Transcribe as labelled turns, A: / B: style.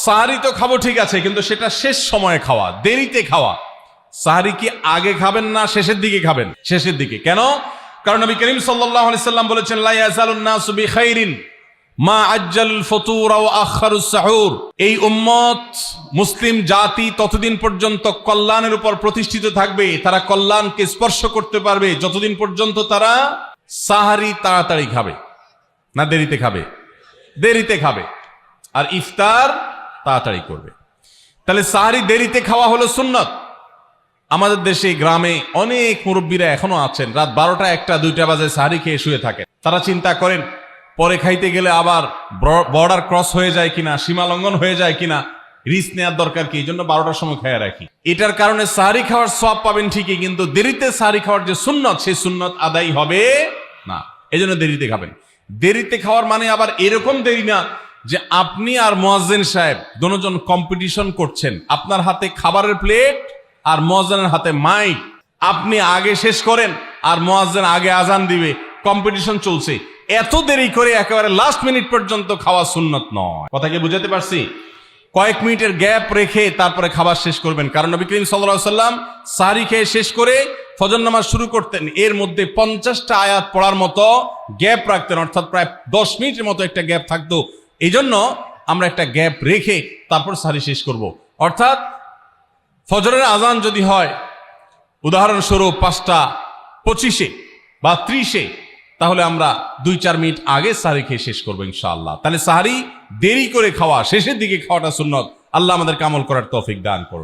A: সাহারি তো খাবো ঠিক আছে, কিন্তু সেটা শেষ সময়ে খাওয়া, দেরিতে খাওয়া। সাহারি কি আগে খাবেন না শেষের দিকে খাবেন? শেষের দিকে। কেন? কারণ নবী করিম সাল্লাল্লাহু আলাইহি সাল্লাম বলেছেন, লা ইয়াজালুন নাসু বিখাইরিন মা আজ্জালুল ফুতুর ওয়া আখারুস সাহুর। এই উম্মত, মুসলিম জাতি ততদিন পর্যন্ত কল্যাণের উপর প্রতিষ্ঠিত থাকবে, তারা কল্যাণকে স্পর্শ করতে পারবে যতদিন পর্যন্ত তারা সাহারি তাড়াতাড়ি খাবে না দেরিতে খাবে? দেরিতে খাবে। আর ইফতার তাড়াতাড়ি করবে। তাহলে সাহারি দেরিতে খাওয়া হলো সুন্নত। আমাদের দেশে গ্রামে অনেক মুরব্বীরা এখনো আছেন, রাত 12টা 1টা 2টা বাজে সাহারি খেয়ে শুয়ে থাকেন। তারা চিন্তা করেন পরে খাইতে গেলে আবার বর্ডার ক্রস হয়ে যায় কিনা, সীমা লঙ্ঘন হয়ে যায় কিনা, রিস্ক নেওয়ার দরকার কি, এই জন্য 12টার সময় খেয়ে রাখি। এটার কারণে সাহারি খাওয়ার সওয়াব পাবেন ঠিকই, কিন্তু দেরিতে সাহারি খাওয়ার যে সুন্নত, সেই সুন্নত আদায় হবে না। এই জন্য দেরিতে খাবেন। দেরিতে খাওয়ার মানে আবার এরকম দেরি না যে আপনি আর মুয়াজ্জিন সাহেব দুজন কম্পিটিশন করছেন, আপনার হাতে খাবারের প্লেট আর মুয়াজ্জিনের হাতে মাইক, আপনি আগে শেষ করেন আর মুয়াজ্জিন আগে আজান দিবে, কম্পিটিশন চলছে। এত দেরি করে একেবারে লাস্ট মিনিট পর্যন্ত খাওয়া সুন্নত নয়। কথা কি বুঝাতে পারছি? কয়েক মিনিটের গ্যাপ রেখে তারপরে খাবার শেষ করবেন। কারণ নবী করিম সাল্লাল্লাহু আলাইহি সাল্লাম সাহরি খেয়ে শেষ করে ফজর নামাজ শুরু করতেন, এর মধ্যে 50টা আয়াত পড়ার মতো গ্যাপ রাখতেন, অর্থাৎ প্রায় 10 মিনিটের মতো একটা গ্যাপ থাকতো। এই জন্য আমরা একটা গ্যাপ রেখে তারপর সাহরি শেষ করব। অর্থাৎ ফজরের আজান যদি হয় উদাহরণস্বরূপ 5টা 25 বা 30, তাহলে আমরা 2-4 মিনিট আগে সাহরি খেয়ে শেষ করবো ইনশাআল্লাহ। তাহলে সাহরি দেরি করে খাওয়া, শেষের দিকে খাওয়াটা সুন্নত। আল্লাহ আমাদেরকে আমল করার তৌফিক দান করুন।